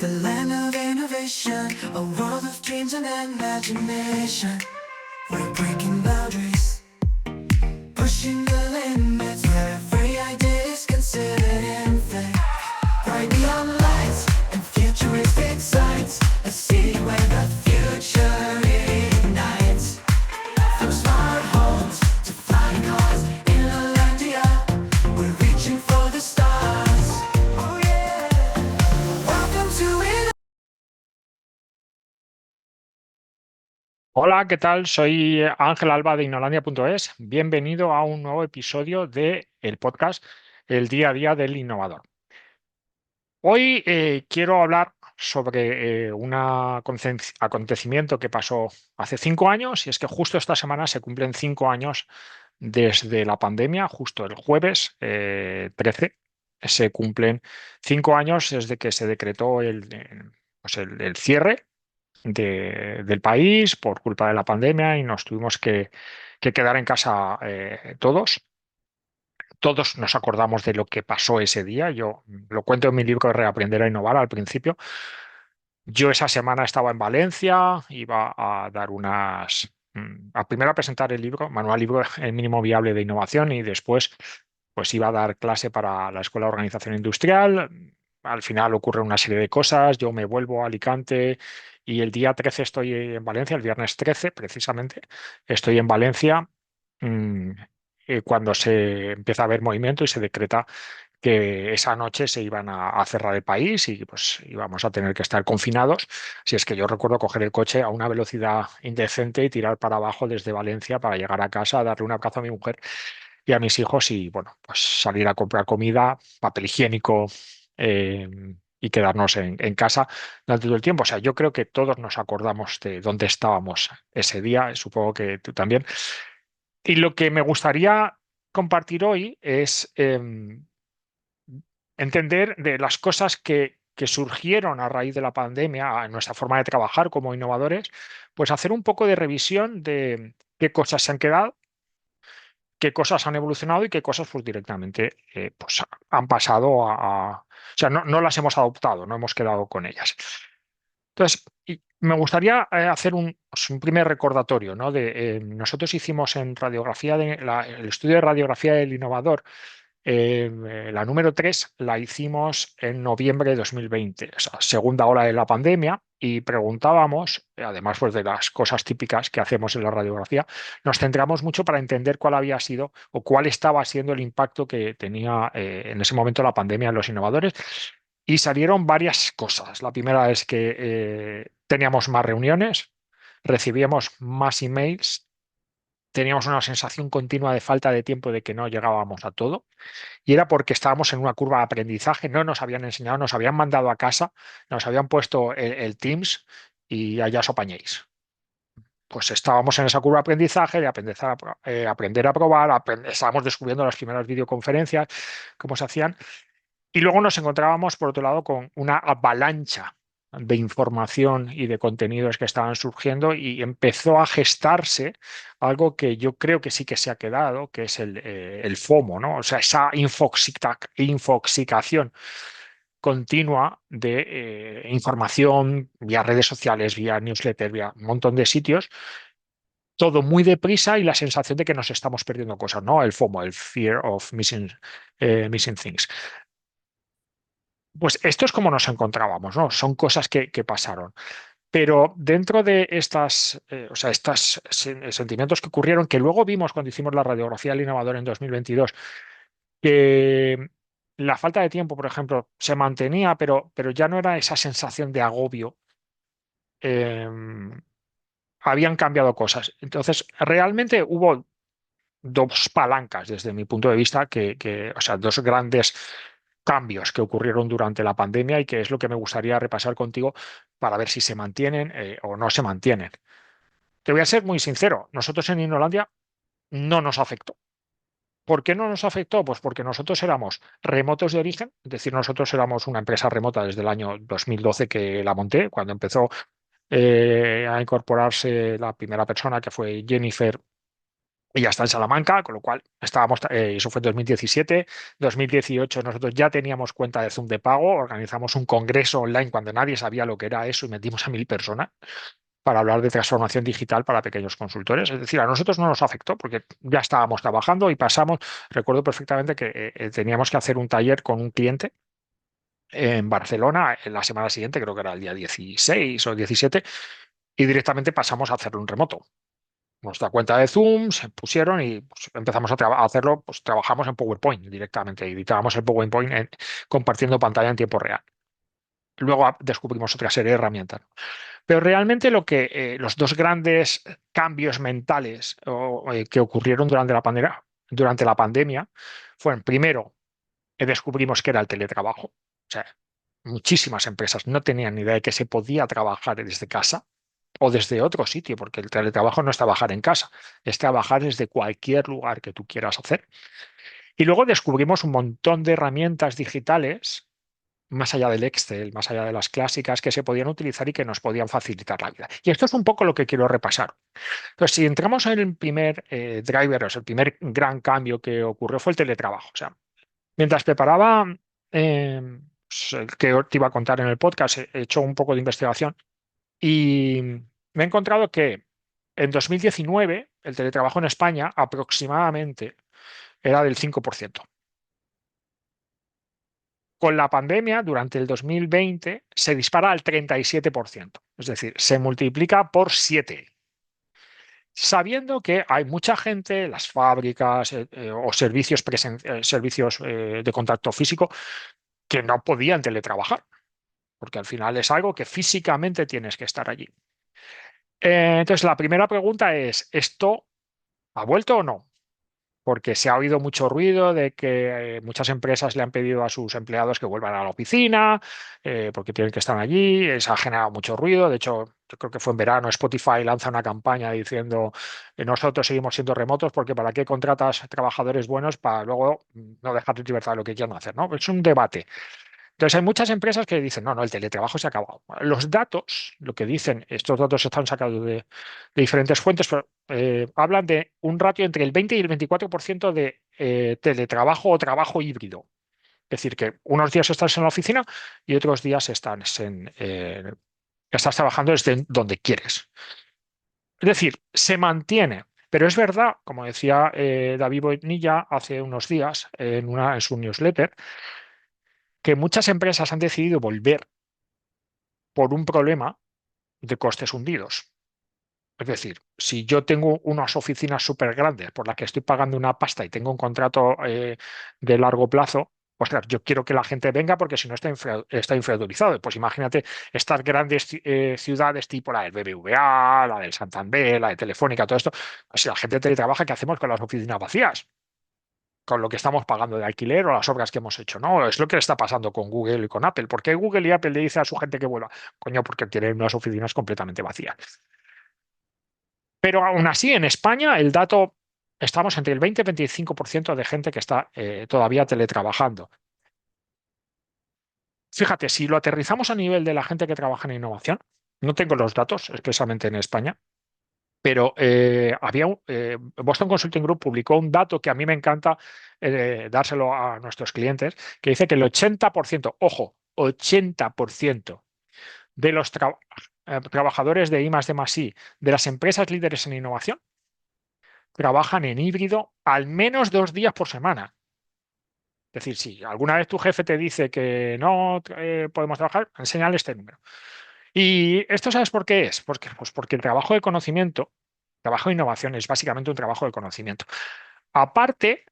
the land of innovation, a world of dreams and imagination. We're breaking boundaries, pushing the limits, where every idea is considered in faith. Right beyond the lights and futuristic sights, a city where the future ignites. From smart homes to flying cars in Lalandia, we're reaching for the stars. Oh yeah, welcome to it. Hola, ¿qué tal? Soy Ángel Alba de Innolandia.es. Bienvenido a un nuevo episodio de el podcast El día a día del innovador. Hoy quiero hablar sobre un acontecimiento que pasó hace 5 años, y es que justo esta semana se cumplen 5 años desde la pandemia. Justo el jueves 13 se cumplen 5 años desde que se decretó el cierre del país por culpa de la pandemia, y nos tuvimos que quedar en casa todos. Todos nos acordamos de lo que pasó ese día. Yo lo cuento en mi libro Reaprender a Innovar al principio. Yo esa semana estaba en Valencia, iba a dar primero a presentar el libro, Manual Libro El Mínimo Viable de Innovación, y después pues iba a dar clase para la Escuela de Organización Industrial. Al final ocurre una serie de cosas, yo me vuelvo a Alicante y el día 13 estoy en Valencia, el viernes 13 precisamente, estoy en Valencia, mm, cuando se empieza a ver movimiento y se decreta que esa noche se iban a cerrar el país y pues íbamos a tener que estar confinados. Si es que yo recuerdo coger el coche a una velocidad indecente y tirar para abajo desde Valencia para llegar a casa, darle un abrazo a mi mujer y a mis hijos y bueno, pues salir a comprar comida, papel higiénico, eh, y quedarnos en casa durante todo el tiempo. O sea, yo creo que todos nos acordamos de dónde estábamos ese día, supongo que tú también. Y lo que me gustaría compartir hoy es entender de las cosas que surgieron a raíz de la pandemia, en nuestra forma de trabajar como innovadores, pues hacer un poco de revisión de qué cosas se han quedado, qué cosas han evolucionado y qué cosas pues directamente pues, han pasado o sea, no las hemos adoptado, no hemos quedado con ellas. Entonces, me gustaría hacer pues, un primer recordatorio, ¿no? Nosotros hicimos en radiografía, el estudio de radiografía del innovador, la número 3 la hicimos en noviembre de 2020, o sea, segunda ola de la pandemia, y preguntábamos, además pues, de las cosas típicas que hacemos en la radiografía, nos centramos mucho para entender cuál había sido o cuál estaba siendo el impacto que tenía en ese momento la pandemia en los innovadores. Y salieron varias cosas. La primera es que teníamos más reuniones, recibíamos más emails, teníamos una sensación continua de falta de tiempo, de que no llegábamos a todo. Y era porque estábamos en una curva de aprendizaje, no nos habían enseñado, nos habían mandado a casa, nos habían puesto el Teams y allá os apañéis. Pues estábamos en esa curva de aprendizaje, de aprender a probar, estábamos descubriendo las primeras videoconferencias, cómo se hacían, y luego nos encontrábamos, por otro lado, con una avalancha de información y de contenidos que estaban surgiendo, y empezó a gestarse algo que yo creo que sí que se ha quedado, que es el FOMO, ¿no? O sea, esa infoxicación continua de información vía redes sociales, vía newsletter, vía un montón de sitios, todo muy deprisa y la sensación de que nos estamos perdiendo cosas, ¿no? El FOMO, el Fear of Missing Things. Pues esto es como nos encontrábamos, ¿no? Son cosas que pasaron. Pero dentro de o sea, estos sentimientos que ocurrieron, que luego vimos cuando hicimos la radiografía del innovador en 2022, que la falta de tiempo, por ejemplo, se mantenía, pero ya no era esa sensación de agobio. eh, Habían cambiado cosas. Entonces, realmente hubo dos palancas desde mi punto de vista, o sea, dos grandes cambios que ocurrieron durante la pandemia, y que es lo que me gustaría repasar contigo para ver si se mantienen o no se mantienen. Te voy a ser muy sincero, nosotros en Innolandia no nos afectó. ¿Por qué no nos afectó? Pues porque nosotros éramos remotos de origen, es decir, nosotros éramos una empresa remota desde el año 2012 que la monté, cuando empezó a incorporarse la primera persona, que fue Jennifer, y ya está en Salamanca, con lo cual estábamos, eso fue en 2017, 2018 nosotros ya teníamos cuenta de Zoom de pago, organizamos un congreso online cuando nadie sabía lo que era eso y metimos a 1000 personas para hablar de transformación digital para pequeños consultores. Es decir, a nosotros no nos afectó porque ya estábamos trabajando y pasamos, recuerdo perfectamente que teníamos que hacer un taller con un cliente en Barcelona en la semana siguiente, creo que era el día 16 o 17, y directamente pasamos a hacerlo en remoto. Nuestra cuenta de Zoom se pusieron y pues, empezamos a hacerlo, pues trabajamos en PowerPoint directamente, editábamos el PowerPoint compartiendo pantalla en tiempo real. Luego descubrimos otra serie de herramientas. Pero realmente los dos grandes cambios mentales que ocurrieron durante la pandemia fueron, primero, descubrimos que era el teletrabajo. O sea, muchísimas empresas no tenían ni idea de que se podía trabajar desde casa o desde otro sitio, porque el teletrabajo no es trabajar en casa, es trabajar desde cualquier lugar que tú quieras hacer. Y luego descubrimos un montón de herramientas digitales, más allá del Excel, más allá de las clásicas, que se podían utilizar y que nos podían facilitar la vida. Y esto es un poco lo que quiero repasar. Entonces, si entramos en el primer driver, o sea, el primer gran cambio que ocurrió fue el teletrabajo. O sea, mientras preparaba pues, el que te iba a contar en el podcast, he hecho un poco de investigación y me he encontrado que en 2019 el teletrabajo en España aproximadamente era del 5%. Con la pandemia, durante el 2020, se dispara al 37%. Es decir, se multiplica por 7. Sabiendo que hay mucha gente, las fábricas o servicios, servicios de contacto físico, que no podían teletrabajar, porque al final es algo que físicamente tienes que estar allí. Entonces, la primera pregunta es, ¿esto ha vuelto o no? Porque se ha oído mucho ruido de que muchas empresas le han pedido a sus empleados que vuelvan a la oficina, porque tienen que estar allí, se ha generado mucho ruido. De hecho, yo creo que fue en verano, Spotify lanza una campaña diciendo, nosotros seguimos siendo remotos porque ¿para qué contratas trabajadores buenos para luego no dejar libertad de lo que quieran hacer? ¿No? Es un debate. Entonces, hay muchas empresas que dicen, no, no, el teletrabajo se ha acabado. Los datos, lo que dicen, estos datos están sacados de diferentes fuentes, pero hablan de un ratio entre el 20 y el 24% de teletrabajo o trabajo híbrido. Es decir, que unos días estás en la oficina y otros días estás trabajando desde donde quieres. Es decir, se mantiene. Pero es verdad, como decía David Bonilla hace unos días en su newsletter, que muchas empresas han decidido volver por un problema de costes hundidos. Es decir, si yo tengo unas oficinas súper grandes por las que estoy pagando una pasta y tengo un contrato de largo plazo, pues claro, yo quiero que la gente venga porque si no está infradurizado. Pues imagínate estas grandes ciudades tipo la del BBVA, la del Santander, la de Telefónica, todo esto. Pues si la gente teletrabaja, ¿qué hacemos con las oficinas vacías? Con lo que estamos pagando de alquiler o las obras que hemos hecho, ¿no? Es lo que está pasando con Google y con Apple. ¿Por qué Google y Apple le dice a su gente que vuelva? Coño, porque tienen unas oficinas completamente vacías. Pero aún así, en España, el dato, estamos entre el 20 y 25% de gente que está todavía teletrabajando. Fíjate, si lo aterrizamos a nivel de la gente que trabaja en innovación, no tengo los datos expresamente en España, pero Boston Consulting Group publicó un dato que a mí me encanta dárselo a nuestros clientes, que dice que el 80%, ojo, 80% de los trabajadores de I más D más I de las empresas líderes en innovación trabajan en híbrido al menos 2 días por semana. Es decir, si alguna vez tu jefe te dice que no podemos trabajar, enséñale este número. ¿Y esto sabes por qué es? Pues porque el trabajo de conocimiento, trabajo de innovación es básicamente un trabajo de conocimiento. Aparte,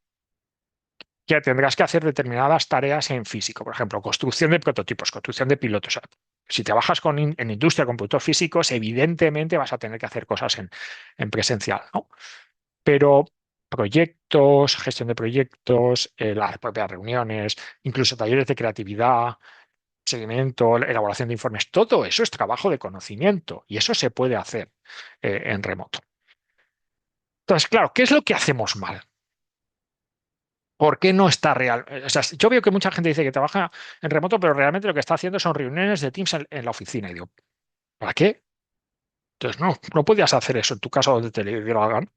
que tendrás que hacer determinadas tareas en físico, por ejemplo, construcción de prototipos, construcción de pilotos. O sea, si trabajas en industria con productos físicos, evidentemente vas a tener que hacer cosas en presencial, ¿no? Pero proyectos, gestión de proyectos, las propias reuniones, incluso talleres de creatividad, seguimiento, elaboración de informes, todo eso es trabajo de conocimiento y eso se puede hacer en remoto. Entonces, claro, ¿qué es lo que hacemos mal? ¿Por qué no está real? O sea, yo veo que mucha gente dice que trabaja en remoto, pero realmente lo que está haciendo son reuniones de Teams en la oficina. Y digo, ¿para qué? Entonces, no podías hacer eso en tu casa donde te lo hagan.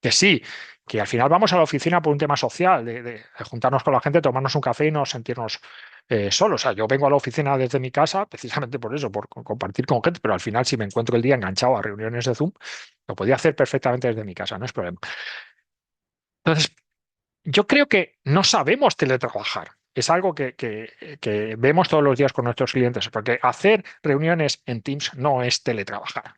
Que sí, que al final vamos a la oficina por un tema social, de juntarnos con la gente, tomarnos un café y no sentirnos solos. O sea, yo vengo a la oficina desde mi casa precisamente por eso, por compartir con gente, pero al final si me encuentro el día enganchado a reuniones de Zoom, lo podía hacer perfectamente desde mi casa, no es problema. Entonces, yo creo que no sabemos teletrabajar. Es algo que vemos todos los días con nuestros clientes, porque hacer reuniones en Teams no es teletrabajar.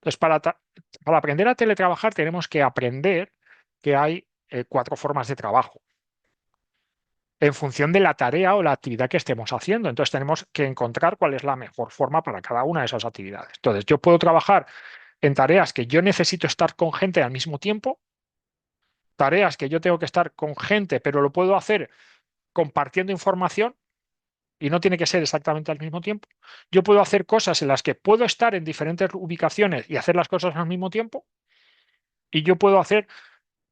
Entonces, para aprender a teletrabajar tenemos que aprender que hay cuatro formas de trabajo en función de la tarea o la actividad que estemos haciendo. Entonces, tenemos que encontrar cuál es la mejor forma para cada una de esas actividades. Entonces, yo puedo trabajar en tareas que yo necesito estar con gente al mismo tiempo, tareas que yo tengo que estar con gente, pero lo puedo hacer compartiendo información y no tiene que ser exactamente al mismo tiempo. Yo puedo hacer cosas en las que puedo estar en diferentes ubicaciones y hacer las cosas al mismo tiempo. Y yo puedo hacer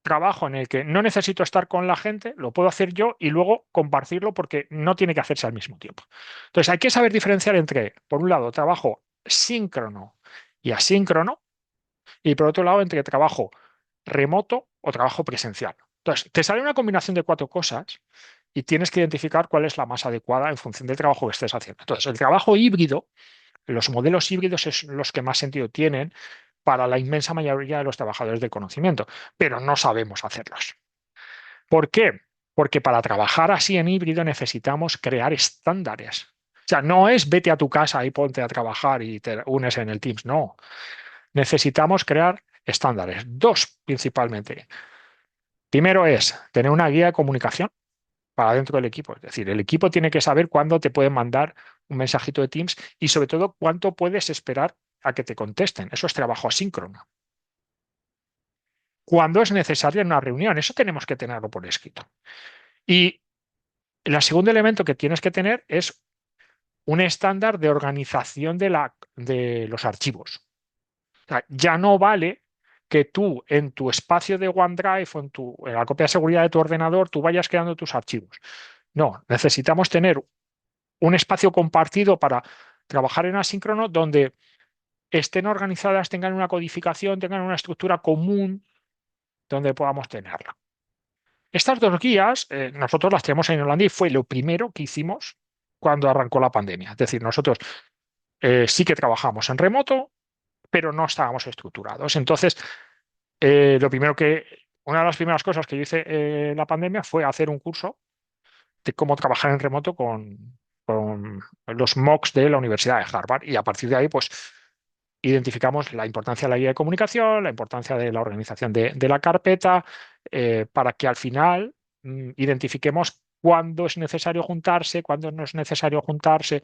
trabajo en el que no necesito estar con la gente, lo puedo hacer yo y luego compartirlo porque no tiene que hacerse al mismo tiempo. Entonces hay que saber diferenciar entre, por un lado, trabajo síncrono y asíncrono, y por otro lado, entre trabajo remoto o trabajo presencial. Entonces, te sale una combinación de cuatro cosas y tienes que identificar cuál es la más adecuada en función del trabajo que estés haciendo. Entonces, el trabajo híbrido, los modelos híbridos es los que más sentido tienen para la inmensa mayoría de los trabajadores del conocimiento, pero no sabemos hacerlos. ¿Por qué? Porque para trabajar así en híbrido necesitamos crear estándares. O sea, no es vete a tu casa y ponte a trabajar y te unes en el Teams, no. Necesitamos crear estándares, dos principalmente. Primero es tener una guía de comunicación para dentro del equipo. Es decir, el equipo tiene que saber cuándo te pueden mandar un mensajito de Teams y sobre todo cuánto puedes esperar a que te contesten. Eso es trabajo asíncrono. Cuando es necesaria en una reunión, eso tenemos que tenerlo por escrito. Y el segundo elemento que tienes que tener es un estándar de organización de los archivos. O sea, ya no vale que tú en tu espacio de OneDrive o en la copia de seguridad de tu ordenador tú vayas creando tus archivos. No, necesitamos tener un espacio compartido para trabajar en asíncrono donde estén organizadas, tengan una codificación, tengan una estructura común donde podamos tenerla. Estas dos guías nosotros las tenemos en Holanda y fue lo primero que hicimos cuando arrancó la pandemia. Es decir, nosotros sí que trabajamos en remoto, pero no estábamos estructurados. Entonces, una de las primeras cosas que yo hice en la pandemia fue hacer un curso de cómo trabajar en remoto con los MOOCs de la Universidad de Harvard. Y a partir de ahí, pues, identificamos la importancia de la guía de comunicación, la importancia de la organización de la carpeta, para que al final identifiquemos cuándo es necesario juntarse, cuándo no es necesario juntarse.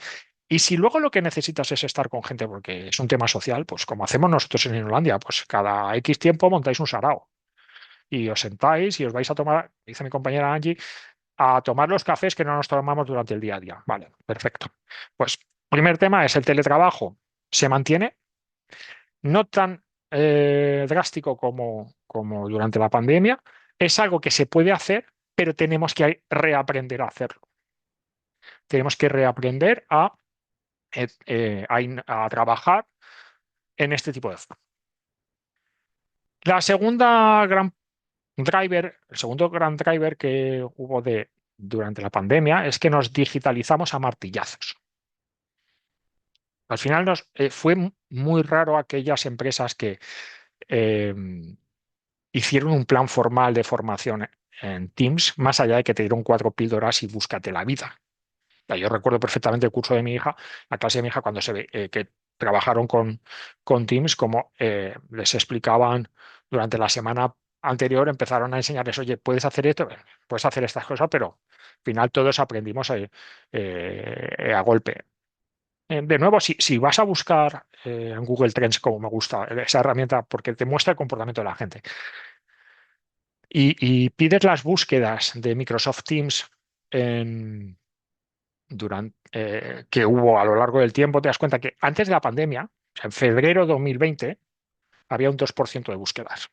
Y si luego lo que necesitas es estar con gente porque es un tema social, pues como hacemos nosotros en Finlandia, pues cada X tiempo montáis un sarao y os sentáis y os vais a tomar, dice mi compañera Angie, a tomar los cafés que no nos tomamos durante el día a día. Vale, perfecto. Pues primer tema es el teletrabajo. Se mantiene, no tan drástico como durante la pandemia. Es algo que se puede hacer, pero tenemos que reaprender a hacerlo. Tenemos que reaprender a trabajar en este tipo de forma. La segunda gran el segundo gran driver que hubo durante la pandemia es que nos digitalizamos a martillazos. Al final fue muy raro aquellas empresas que eh, hicieron un plan formal de formación en Teams, más allá de que te dieron cuatro píldoras y búscate la vida. Yo recuerdo perfectamente el curso de mi hija, la clase de mi hija, cuando se ve que trabajaron con Teams, como les explicaban durante la semana anterior, empezaron a enseñarles, oye, puedes hacer esto, puedes hacer estas cosas, pero al final todos aprendimos a golpe. De nuevo, si vas a buscar en Google Trends, como me gusta, esa herramienta, porque te muestra el comportamiento de la gente, y pides las búsquedas de Microsoft Teams que hubo a lo largo del tiempo, te das cuenta que antes de la pandemia, o sea, en febrero de 2020, había un 2% de búsquedas.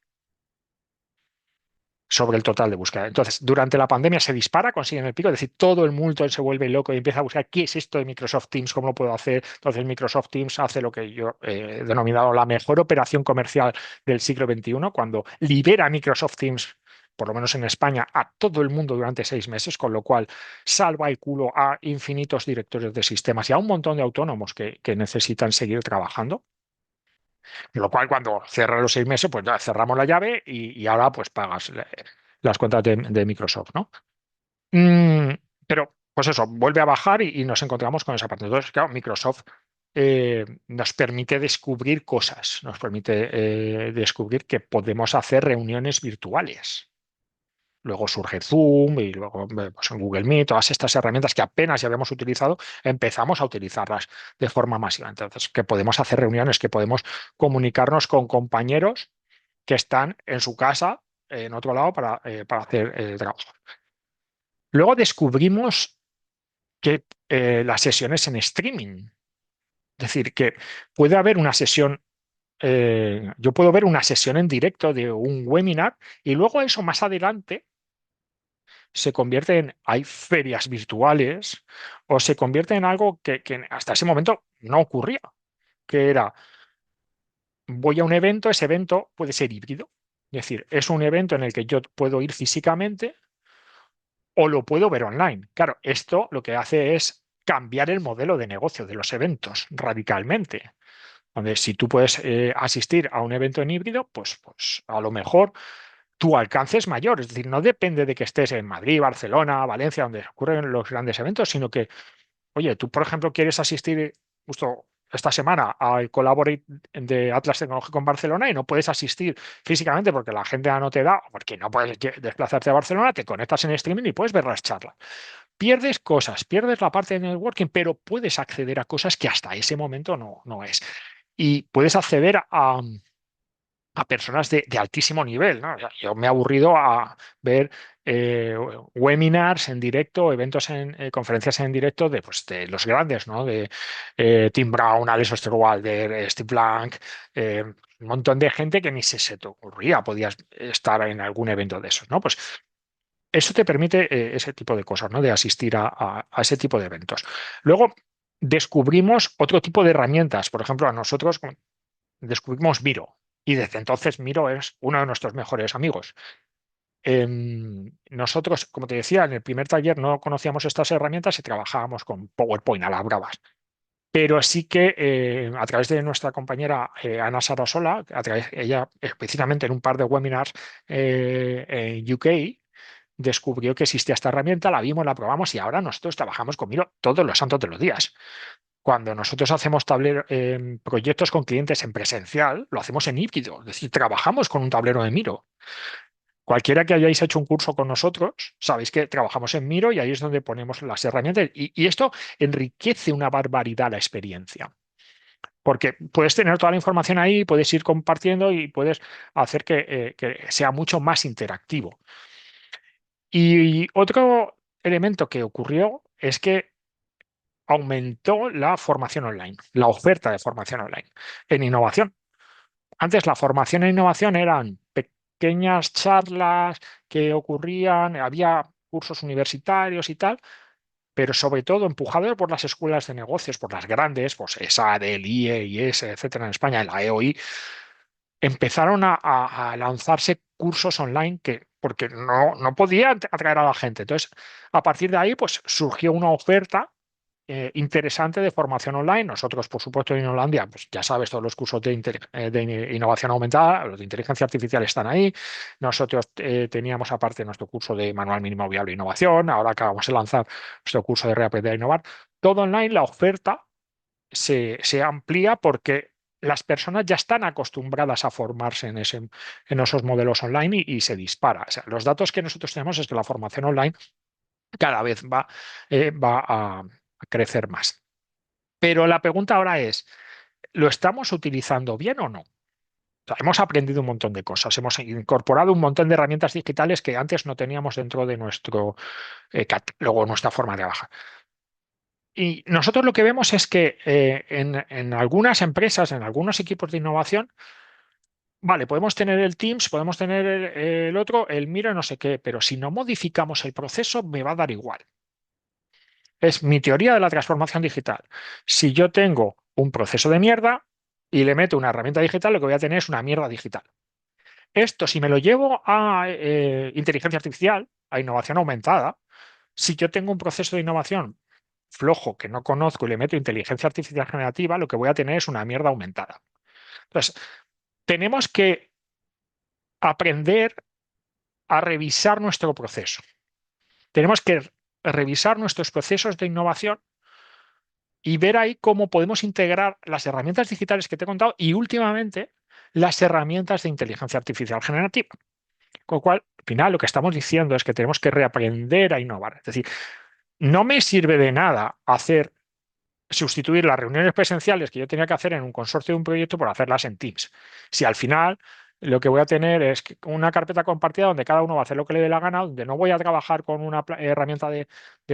O sobre el total de búsqueda. Entonces, durante la pandemia se dispara, consiguen el pico, es decir, todo el mundo se vuelve loco y empieza a buscar qué es esto de Microsoft Teams, cómo lo puedo hacer. Entonces, Microsoft Teams hace lo que yo he denominado la mejor operación comercial del siglo XXI, cuando libera Microsoft Teams, por lo menos en España, a todo el mundo durante 6 meses, con lo cual salva el culo a infinitos directores de sistemas y a un montón de autónomos que necesitan seguir trabajando. Con lo cual, cuando cierran los 6 meses, pues ya cerramos la llave y ahora pues pagas las cuentas de Microsoft, ¿no? Mm, pero, pues eso, vuelve a bajar y nos encontramos con esa parte. Entonces, claro, Microsoft nos permite descubrir cosas, nos permite descubrir que podemos hacer reuniones virtuales. Luego surge Zoom y luego pues, en Google Meet, todas estas herramientas que apenas ya habíamos utilizado, empezamos a utilizarlas de forma masiva. Entonces, que podemos hacer reuniones, que podemos comunicarnos con compañeros que están en su casa, en otro lado, para hacer el trabajo. Luego descubrimos que las sesiones en streaming, es decir, que puede haber una sesión, yo puedo ver una sesión en directo de un webinar y luego eso más adelante se convierte en, hay ferias virtuales o se convierte en algo que hasta ese momento no ocurría, que era, voy a un evento, ese evento puede ser híbrido, es decir, es un evento en el que yo puedo ir físicamente o lo puedo ver online. Claro, esto lo que hace es cambiar el modelo de negocio de los eventos radicalmente. Donde si tú puedes asistir a un evento en híbrido, pues a lo mejor tu alcance es mayor. Es decir, no depende de que estés en Madrid, Barcelona, Valencia, donde ocurren los grandes eventos, sino que, oye, tú, por ejemplo, quieres asistir justo esta semana al Collaborate de Atlas Tecnológico en Barcelona y no puedes asistir físicamente porque la agenda no te da o porque no puedes desplazarte a Barcelona, te conectas en streaming y puedes ver las charlas. Pierdes cosas, pierdes la parte de networking, pero puedes acceder a cosas que hasta ese momento no es. Y puedes acceder a personas de altísimo nivel, ¿no? O sea, yo me he aburrido a ver eh, webinars en directo, eventos en conferencias en directo de, pues, de los grandes, ¿no? De Tim Brown, Alex Osterwalder, Steve Blank, un montón de gente que ni se te ocurría, podías estar en algún evento de esos, ¿no? Pues eso te permite ese tipo de cosas, ¿no? De asistir a ese tipo de eventos. Luego descubrimos otro tipo de herramientas. Por ejemplo, a nosotros descubrimos Miro y desde entonces Miro es uno de nuestros mejores amigos. Nosotros, como te decía, en el primer taller no conocíamos estas herramientas y trabajábamos con PowerPoint a las bravas. Pero sí que a través de nuestra compañera Ana Sarasola, ella específicamente en un par de webinars en UK, descubrió que existía esta herramienta, la vimos, la probamos y ahora nosotros trabajamos con Miro todos los santos de los días. Cuando nosotros hacemos proyectos con clientes en presencial, lo hacemos en híbrido, es decir, trabajamos con un tablero de Miro. Cualquiera que hayáis hecho un curso con nosotros, sabéis que trabajamos en Miro y ahí es donde ponemos las herramientas. Y esto enriquece una barbaridad la experiencia. Porque puedes tener toda la información ahí, puedes ir compartiendo y puedes hacer que sea mucho más interactivo. Y otro elemento que ocurrió es que aumentó la formación online, la oferta de formación online en innovación. Antes la formación en innovación eran pequeñas charlas que ocurrían, había cursos universitarios y tal, pero sobre todo empujado por las escuelas de negocios, por las grandes, pues ESADE, el IE, IES, etcétera, en España, la EOI, empezaron a lanzarse cursos online porque no podían atraer a la gente. Entonces, a partir de ahí, pues surgió una oferta interesante de formación online. Nosotros, por supuesto, en Holanda, pues ya sabes, todos los cursos de innovación aumentada, los de inteligencia artificial están ahí. Nosotros teníamos aparte nuestro curso de manual mínimo viable e innovación. Ahora acabamos de lanzar nuestro curso de reaprender a innovar. Todo online, la oferta se amplía porque las personas ya están acostumbradas a formarse en esos modelos online y se dispara. O sea, los datos que nosotros tenemos es que la formación online cada vez va a crecer más. Pero la pregunta ahora es, ¿lo estamos utilizando bien o no? O sea, hemos aprendido un montón de cosas, hemos incorporado un montón de herramientas digitales que antes no teníamos dentro de nuestro catálogo, nuestra forma de trabajar. Y nosotros lo que vemos es que en algunas empresas, en algunos equipos de innovación, vale, podemos tener el Teams, podemos tener el otro, el Miro, no sé qué, pero si no modificamos el proceso, me va a dar igual. Es mi teoría de la transformación digital. Si yo tengo un proceso de mierda y le meto una herramienta digital, lo que voy a tener es una mierda digital. Esto, si me lo llevo a inteligencia artificial, a innovación aumentada, si yo tengo un proceso de innovación flojo que no conozco y le meto inteligencia artificial generativa, lo que voy a tener es una mierda aumentada. Entonces, tenemos que aprender a revisar nuestro proceso. Tenemos que revisar nuestros procesos de innovación y ver ahí cómo podemos integrar las herramientas digitales que te he contado y últimamente las herramientas de inteligencia artificial generativa. Con lo cual, al final, lo que estamos diciendo es que tenemos que reaprender a innovar. Es decir, no me sirve de nada sustituir las reuniones presenciales que yo tenía que hacer en un consorcio de un proyecto por hacerlas en Teams. Si al final lo que voy a tener es una carpeta compartida donde cada uno va a hacer lo que le dé la gana, donde no voy a trabajar con una herramienta de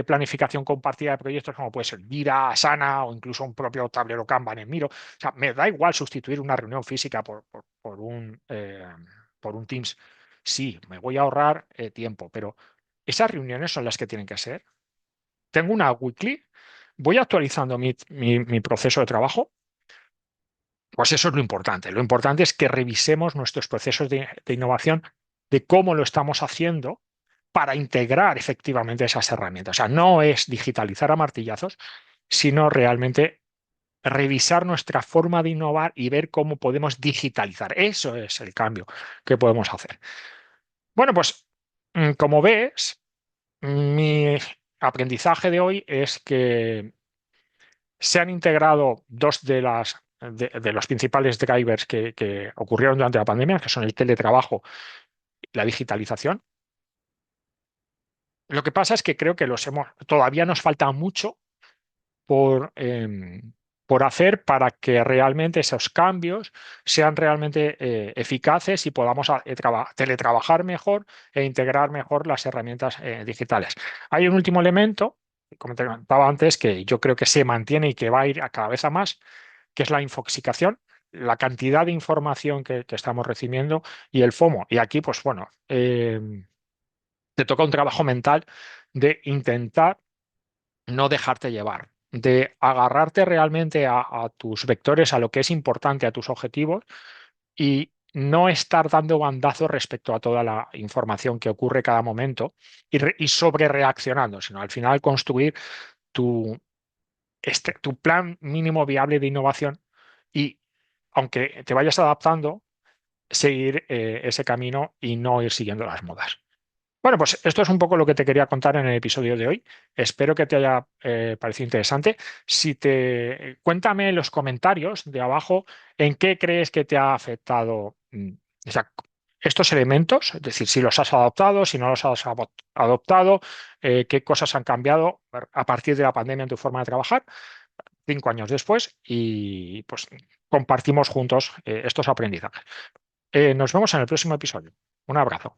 planificación compartida de proyectos como puede ser Jira, Asana o incluso un propio tablero Kanban en Miro. O sea, me da igual sustituir una reunión física por un Teams. Sí, me voy a ahorrar tiempo, pero esas reuniones son las que tienen que ser. Tengo una weekly, voy actualizando mi proceso de trabajo, pues eso es lo importante. Lo importante es que revisemos nuestros procesos de innovación, de cómo lo estamos haciendo para integrar efectivamente esas herramientas. O sea, no es digitalizar a martillazos, sino realmente revisar nuestra forma de innovar y ver cómo podemos digitalizar. Eso es el cambio que podemos hacer. Bueno, pues como ves, mi aprendizaje de hoy es que se han integrado dos de los principales drivers que ocurrieron durante la pandemia, que son el teletrabajo y la digitalización. Lo que pasa es que creo que todavía nos falta mucho por, por hacer para que realmente esos cambios sean realmente eficaces y podamos teletrabajar mejor e integrar mejor las herramientas digitales. Hay un último elemento, como te comentaba antes, que yo creo que se mantiene y que va a ir a cada vez a más, que es la infoxicación, la cantidad de información que estamos recibiendo y el FOMO. Y aquí, pues bueno, te toca un trabajo mental de intentar no dejarte llevar, de agarrarte realmente a tus vectores, a lo que es importante, a tus objetivos y no estar dando bandazos respecto a toda la información que ocurre cada momento y sobre reaccionando, sino al final construir tu, tu plan mínimo viable de innovación y aunque te vayas adaptando, seguir ese camino y no ir siguiendo las modas. Bueno, pues esto es un poco lo que te quería contar en el episodio de hoy. Espero que te haya parecido interesante. Cuéntame en los comentarios de abajo en qué crees que te ha afectado o sea, estos elementos, es decir, si los has adoptado, si no los has adoptado, qué cosas han cambiado a partir de la pandemia en tu forma de trabajar 5 años después y pues compartimos juntos estos aprendizajes. Nos vemos en el próximo episodio. Un abrazo.